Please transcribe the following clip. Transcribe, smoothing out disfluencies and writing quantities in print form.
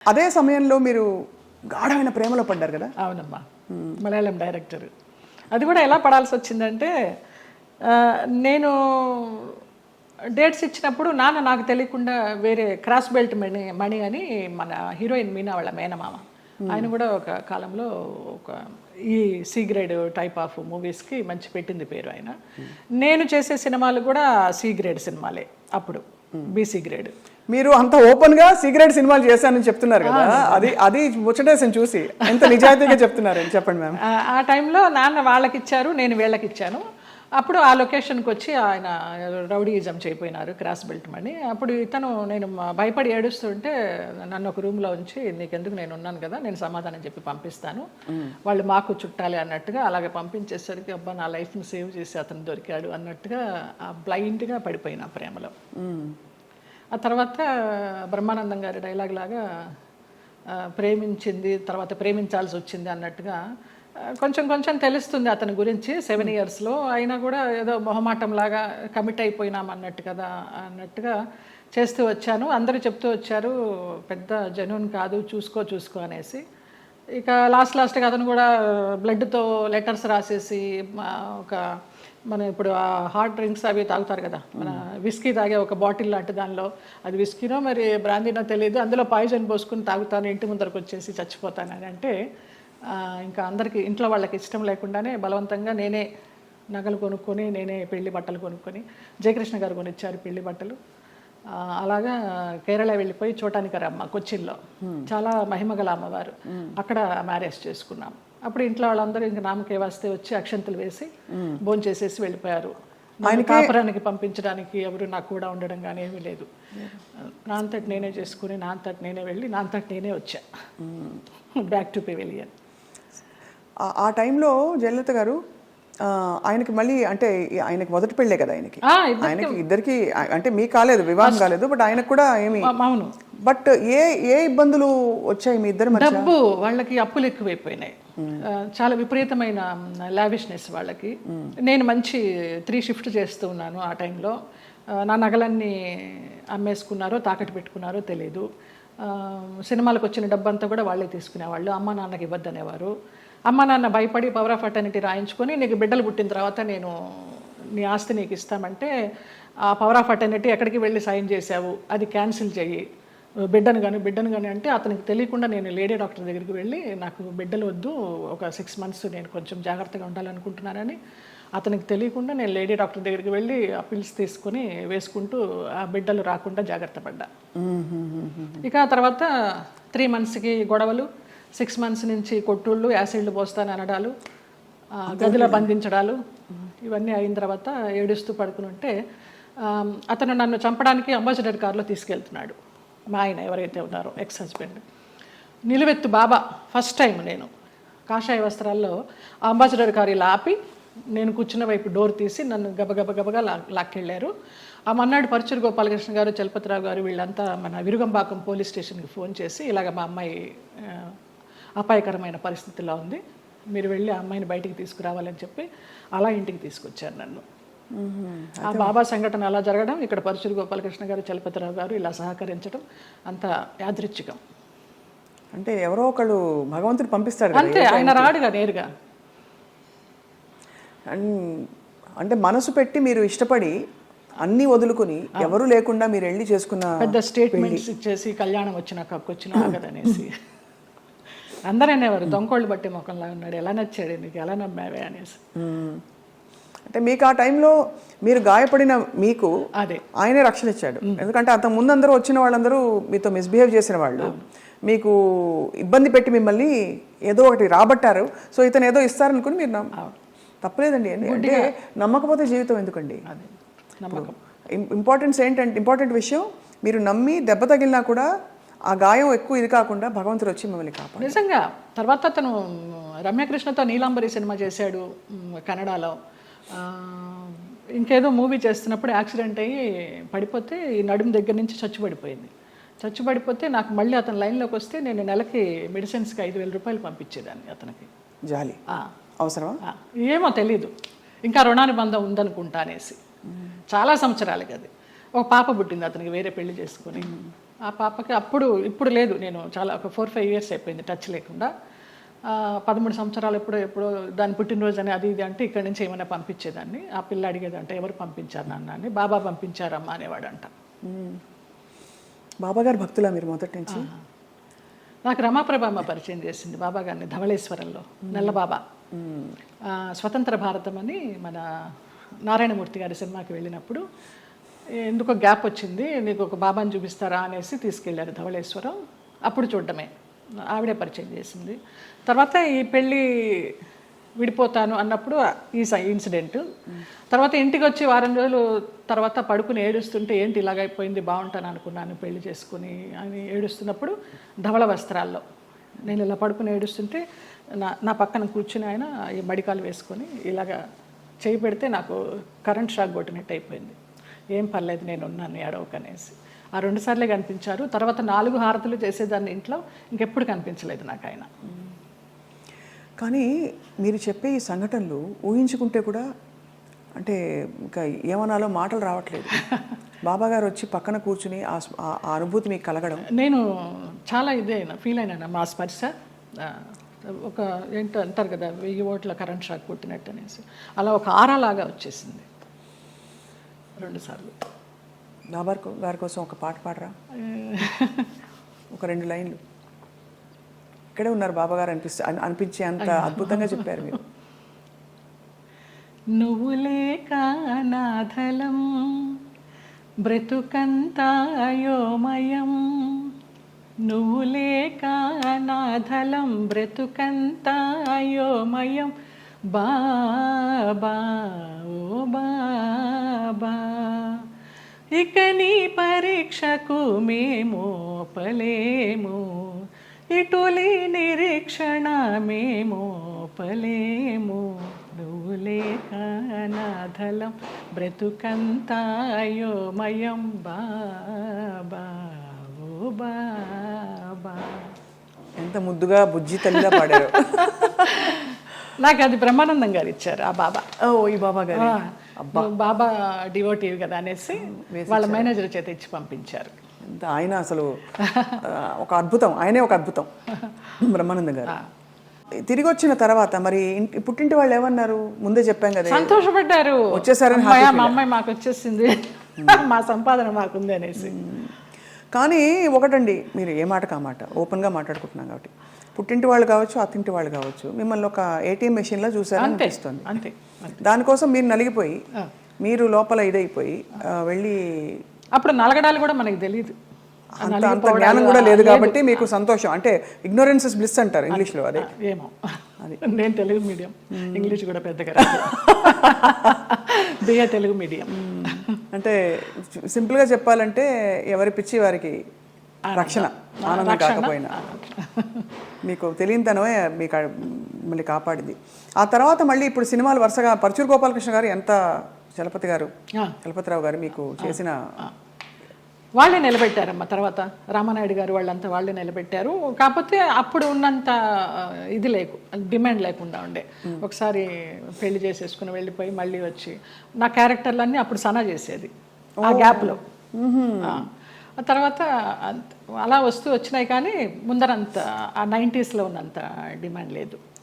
అదే సమయంలో మీరు గాఢమైన ప్రేమలో పడ్డారు కదా? అవునమ్మా, మలయాళం డైరెక్టర్. అది కూడా ఎలా పడాల్సి వచ్చిందంటే, నేను డేట్స్ ఇచ్చినప్పుడు నాన్న నాకు తెలియకుండా వేరే క్రాస్ బెల్ట్ మణి అని మన హీరోయిన్ మీనా వాళ్ళ మేనమామ, ఆయన కూడా ఒక కాలంలో ఒక ఈ సి గ్రేడ్ టైప్ ఆఫ్ మూవీస్కి మంచి పెట్టింది పేరు ఆయన. నేను చేసే సినిమాలు కూడా సి గ్రేడ్ సినిమాలే అప్పుడు, బీసీ గ్రేడ్. మీరు అంత ఓపెన్ గా సిగరెట్ సినిమాలు చేశానని చెప్తున్నారు కదా, అది ముచ్చటేసని చూసి ఎంత నిజాయితీగా చెప్తున్నారని చెప్పండి మ్యామ్. ఆ టైంలో నాన్న వాళ్ళకి ఇచ్చారు, నేను వీళ్ళకి ఇచ్చాను. అప్పుడు ఆ లొకేషన్కి వచ్చి ఆయన రౌడీయిజం చేయిపోయినారు, క్రాస్ బెల్ట్ మని. అప్పుడు ఇతను, నేను భయపడి ఏడుస్తుంటే నన్ను ఒక రూమ్లో ఉంచి, నీకెందుకు, నేను ఉన్నాను కదా, నేను సమాధానం చెప్పి పంపిస్తాను, వాళ్ళు మాకు చుట్టాలి అన్నట్టుగా అలాగే పంపించేసరికి, అబ్బా నా లైఫ్ని సేవ్ చేసి అతను దొరికాడు అన్నట్టుగా బ్లైండ్గా పడిపోయిన ప్రేమలో. ఆ తర్వాత బ్రహ్మానందం గారి డైలాగ్ లాగా ప్రేమించింది తర్వాత ప్రేమించాల్సి వచ్చింది అన్నట్టుగా కొంచెం కొంచెం తెలుస్తుంది అతని గురించి 7 yearsలో. అయినా కూడా ఏదో మొహమాటంలాగా కమిట్ అయిపోయినాం అన్నట్టు కదా అన్నట్టుగా చేస్తూ వచ్చాను. అందరూ చెప్తూ వచ్చారు, పెద్ద జెన్యూన్ కాదు, చూసుకో అనేసి. ఇక లాస్ట్గా అతను కూడా బ్లడ్తో లెటర్స్ రాసేసి, ఒక మన ఇప్పుడు ఆ హాట్ డ్రింక్స్ అవి తాగుతారు కదా, మన విస్కీ తాగే ఒక బాటిల్ లాంటి దానిలో, అది విస్కీనో మరి బ్రాందీనో తెలియదు, అందులో పాయిజన్ పోసుకుని తాగుతాను, ఇంటి ముందరకు వచ్చేసి చచ్చిపోతానని అంటే, ఇంకా అందరికీ ఇంట్లో వాళ్ళకి ఇష్టం లేకుండానే బలవంతంగా నేనే నగలు కొనుక్కొని, నేనే పెళ్లి బట్టలు కొనుక్కొని, జయకృష్ణ గారు కొనిచ్చారు పెళ్లి బట్టలు. అలాగా కేరళ వెళ్ళిపోయి చోటానికరమ్మ కొచ్చిన్లో, చాలా మహిమగల అమ్మవారు, అక్కడ మ్యారేజ్ చేసుకున్నాం. అప్పుడు ఇంట్లో వాళ్ళందరూ ఇంక నామకే వస్తే వచ్చి అక్షంతలు వేసి భోంచేసేసి వెళ్ళిపోయారు. ఆయన కాపురానికి పంపించడానికి ఎవరు నాకు కూడా ఉండడం కానీ ఏమీ లేదు. నా అంతటి నేనే చేసుకుని, నా అంతటి నేనే వెళ్ళి, నా అంతటి నేనే వచ్చా బ్యాక్ టు పెవిలియన్. ఆ టైంలో జయలలిత గారు ఆయనకి మళ్ళీ, అంటే ఆయనకి మొదటి పెళ్ళే కదా, ఆయనకి ఇద్దరికి, అంటే మీకు కాలేదు, వివాహం కాలేదు, బట్ ఆయనకు కూడా ఏమి. అవును. బట్ ఏ ఇబ్బందులు వచ్చాయి మీ ఇద్దరు మధ్య? డబ్బు, వాళ్ళకి అప్పులు ఎక్కువైపోయినాయి, చాలా విపరీతమైన లావిష్నెస్ వాళ్ళకి. నేను మంచి 3 shift చేస్తూ ఉన్నాను ఆ టైంలో. నా నగలన్నీ అమ్మేసుకున్నారో తాకట్టు పెట్టుకున్నారో తెలియదు. సినిమాలకు వచ్చిన డబ్బంతా కూడా వాళ్ళే తీసుకునేవాళ్ళు, అమ్మ నాన్నకి ఇవ్వద్దనేవారు. అమ్మ నాన్న భయపడి పవర్ ఆఫ్ అటర్నిటీ రాయించుకొని, నీకు బిడ్డలు పుట్టిన తర్వాత నేను నీ ఆస్తి నీకు ఇస్తామంటే, ఆ పవర్ ఆఫ్ అటర్నిటీ ఎక్కడికి వెళ్ళి సైన్ చేసావు, అది క్యాన్సిల్ చెయ్యి, బిడ్డను కానీ అంటే, అతనికి తెలియకుండా నేను లేడీ డాక్టర్ దగ్గరికి వెళ్ళి, నాకు బిడ్డలు వద్దు, ఒక 6 months నేను కొంచెం జాగ్రత్తగా ఉండాలనుకుంటున్నానని, అతనికి తెలియకుండా నేను లేడీ డాక్టర్ దగ్గరికి వెళ్ళి ఆ పిల్స్ తీసుకొని వేసుకుంటూ ఆ బిడ్డలు రాకుండా జాగ్రత్త పడ్డా. ఇక ఆ తర్వాత 3 monthsకి గొడవలు, 6 months నుంచి కొట్టుళ్ళు, యాసిడ్లు పోస్తాను అనడాలు, గదిలో బంధించడాలు, ఇవన్నీ అయిన తర్వాత ఏడుస్తూ పడుకుని ఉంటే, అతను నన్ను చంపడానికి అంబాసిడర్ కార్లో తీసుకెళ్తున్నాడు. మా ఆయన ఎవరైతే ఉన్నారో ఎక్స్ హస్బెండ్, నిలువెత్తు బాబా. ఫస్ట్ టైం నేను కాషాయ వస్త్రాల్లో అంబాసిడర్ కారు ఇలా ఆపి, నేను కూర్చున్న వైపు డోర్ తీసి నన్ను గబగబగా లాక్కెళ్ళారు. ఆ మన్నాడు పరుచూరు గోపాలకృష్ణ గారు, చలపతిరావు గారు వీళ్ళంతా మన విరుగంపాకం పోలీస్ స్టేషన్కి ఫోన్ చేసి, ఇలాగ మా అమ్మాయి అపాయకరమైన పరిస్థితిలో ఉంది, మీరు వెళ్ళి ఆ అమ్మాయిని బయటికి తీసుకురావాలని చెప్పి అలా ఇంటికి తీసుకొచ్చారు నన్ను. ఆ బాబా సంఘటన అలా జరగడం, ఇక్కడ పరుచూరు గోపాలకృష్ణ గారు, చలపతిరావు గారు ఇలా సహకరించడం అంత యాదృచ్ఛికం. అంటే ఎవరో ఒకళ్ళు భగవంతుడు పంపిస్తాడు అంతే, ఆయన రాడుగా నేరుగా. అంటే మనసు పెట్టి మీరు ఇష్టపడి అన్నీ వదులుకుని ఎవరు లేకుండా మీరు వెళ్ళి చేసుకున్న పెద్ద స్టేట్మెంట్స్ ఇచ్చేసి, కళ్యాణం వచ్చినాక వచ్చినా కదనేసి అందరూ అనేవారు, దొంగోళ్ళు బట్టి ముఖంలా ఉన్నాడు, ఎలా నచ్చాడు నీకు, ఎలా నమ్మావే అనేసి. అంటే మీకు ఆ టైంలో మీరు గాయపడిన మీకు అదే ఆయనే రక్షణ ఇచ్చాడు. ఎందుకంటే అంత ముందు అందరూ వచ్చిన వాళ్ళందరూ మీతో మిస్బిహేవ్ చేసిన వాళ్ళు, మీకు ఇబ్బంది పెట్టి మిమ్మల్ని ఏదో ఒకటి రాబట్టారు. సో ఇతను ఏదో ఇస్తారనుకుని మీరు తప్పలేదండి. అంటే నమ్మకపోతే జీవితం ఎందుకండి? ఇంపార్టెంట్ విషయం, మీరు నమ్మి దెబ్బ తగిలినా కూడా ఆ గాయం ఎక్కువ ఇది కాకుండా భగవంతుడు వచ్చి మిమ్మల్ని కాపాడు. నిజంగా. తర్వాత అతను రమ్యకృష్ణతో నీలాంబరి సినిమా చేశాడు కన్నడలో. ఇంకేదో మూవీ చేస్తున్నప్పుడు యాక్సిడెంట్ అయ్యి పడిపోతే ఈ నడుము దగ్గర నుంచి చచ్చుబడిపోతే నాకు మళ్ళీ అతను లైన్లోకి వస్తే నేను నెలకి మెడిసిన్స్కి 5,000 రూపాయలు పంపించేదాన్ని అతనికి. జాలి అవసరమా ఏమో తెలీదు, ఇంకా రుణానుబంధం ఉందనుకుంటా అనేసి. చాలా సంవత్సరాలకి అది. ఒక పాప పుట్టింది అతనికి, వేరే పెళ్లి చేసుకుని. ఆ పాపకి ఇప్పుడు లేదు, నేను చాలా ఒక 4-5 ఇయర్స్ అయిపోయింది టచ్ లేకుండా. 13 సంవత్సరాలు ఎప్పుడో దాని పుట్టినరోజు అని అది ఇది అంటే ఇక్కడి నుంచి ఏమైనా పంపించేదాన్ని. ఆ పిల్ల అడిగేదంటే ఎవరు పంపించారు నాన్న అని. బాబా పంపించారమ్మా అనేవాడంట. బాబా గారు భక్తులా మీరు మొదటి నుంచి? నాకు రమాప్రభమ్మ పరిచయం చేసింది బాబా గారిని ధవళేశ్వరంలో, నల్లబాబా. స్వతంత్ర భారతం అని మన నారాయణమూర్తి గారి సినిమాకి వెళ్ళినప్పుడు ఎందుకో గ్యాప్ వచ్చింది, నీకు ఒక బాబాని చూపిస్తారా అనేసి తీసుకెళ్ళారు ధవళేశ్వరం. అప్పుడు చూడడమే, ఆవిడే పరిచయం చేసింది. తర్వాత ఈ పెళ్ళి విడిపోతాను అన్నప్పుడు ఈ ఇన్సిడెంట్. తర్వాత ఇంటికి వచ్చి వారం రోజులు తర్వాత పడుకుని ఏడుస్తుంటే ఏంటి ఇలాగైపోయింది, బాగుంటాను అనుకున్నాను పెళ్లి చేసుకుని అని ఏడుస్తున్నప్పుడు ధవళ వస్త్రాల్లో నేను ఇలా పడుకుని ఏడుస్తుంటే నా పక్కన కూర్చుని ఆయన ఈ మడికాలు వేసుకొని ఇలాగా చేయి పెడితే నాకు కరెంట్ షాక్ కొట్టినట్టు అయిపోయింది. ఏం పర్లేదు నేను ఉన్నాను ఏడవకనేసి. ఆ 2 సార్లే కనిపించారు. తర్వాత 4 హారతులు చేసేదాన్ని ఇంట్లో, ఇంకెప్పుడు కనిపించలేదు నాకు ఆయన. కానీ మీరు చెప్పే ఈ సంఘటనలు ఊహించుకుంటే కూడా అంటే ఇంకా ఏమనాలో మాటలు రావట్లేదు. బాబా గారు వచ్చి పక్కన కూర్చుని ఆ అనుభూతి మీకు కలగడం, నేను చాలా ఫీల్ అయినా మా స్పర్శ ఒక ఏంటో అంటారు కదా 1000 ఓట్ల కరెంట్ షాక్ కొట్టినట్టు అనేసి, అలా ఒక ఆరాలాగా వచ్చేసింది 2 సార్లు. బాబా గారి కోసం ఒక పాట పాడరా? ఒక 2 లైన్లు. ఇక్కడే ఉన్నారు బాబా గారు అనిపించే అంత అద్భుతంగా చెప్పారు మీరు. నువ్వు లేక నాథలం బ్రతుకంతాయోమయం, నువ్వు లేక నాథలం బ్రతుకంతాయోమయం, బాబా ఓ బాబా, ఇక నీ పరీక్షకు మేము పలేము, ఇటులి నిరీక్షణ మేము పలేము, నువ్వు లేక నాథలం బ్రతుకంతాయోమయం, బాబా ఓ బాబా. ఎంత ముద్దుగా బుజ్జి తల్లిగా పాడారు. నాకు అది బ్రహ్మానందం గారు ఇచ్చారు ఆ బాబా. ఈ బాబా గారు బాబా డివోటివ్ కదా అనేసి వాళ్ళ మేనేజర్ చేత ఇచ్చి పంపించారు. ఆయన అసలు ఒక అద్భుతం, ఆయనే ఒక అద్భుతం బ్రహ్మానందం గారు. తిరిగి వచ్చిన తర్వాత మరి పుట్టింటి వాళ్ళు ఏమన్నారు? ముందే చెప్పాం కదా, సంతోషపడ్డారు, వచ్చేసారని. మా అమ్మాయి మాకు వచ్చేసింది, మా సంపాదన మాకుంది అనేసి. కానీ ఒకటండి, మీరు ఏ మాట కామాట ఓపెన్గా మాట్లాడుకుంటున్నాం కాబట్టి పుట్టింటి వాళ్ళు కావచ్చు, అత్తింటి వాళ్ళు కావచ్చు, మిమ్మల్ని ఒక ATM మెషిన్లో చూసారని అనిపిస్తుంది. అంతే. దానికోసం మీరు నలిగిపోయి, మీరు లోపల ఇదైపోయి వెళ్ళి, అప్పుడు నలగడాలు కూడా మనకి తెలియదు, అంత జ్ఞానం కూడా లేదు కాబట్టి మీకు సంతోషం. అంటే ఇగ్నోరెన్స్ ఇస్ బ్లిస్ అంటారు ఇంగ్లీష్లో. అదే ఏమో, నేను తెలుగు మీడియం, ఇంగ్లీష్ కూడా పెద్దగా రాదు, బిఏ తెలుగు మీడియం. అంటే సింపుల్గా చెప్పాలంటే ఎవరి పిచ్చి వారికి రక్షణ, ఆనందం కాకపోయినా. మీకు తెలియనితనమే మీకు మళ్ళీ కాపాడింది. ఆ తర్వాత మళ్ళీ ఇప్పుడు సినిమాలు వరుసగా పరచూరు గోపాలకృష్ణ గారు, ఎంత చలపతిరావు గారు మీకు చేసిన, వాళ్ళే నిలబెట్టారమ్మ. తర్వాత రామానాయుడు గారు వాళ్ళంతా వాళ్ళే నిలబెట్టారు. కాకపోతే అప్పుడు ఉన్నంత డిమాండ్ లేకుండా ఉండే. ఒకసారి పెళ్లి చేసేసుకుని వెళ్ళిపోయి మళ్ళీ వచ్చి నా క్యారెక్టర్లన్నీ అప్పుడు సనా చేసేది ఆ గ్యాప్లో. ఆ తర్వాత అలా వస్తూ వచ్చినాయి, కానీ ముందరంత ఆ 90s ఉన్నంత డిమాండ్ లేదు.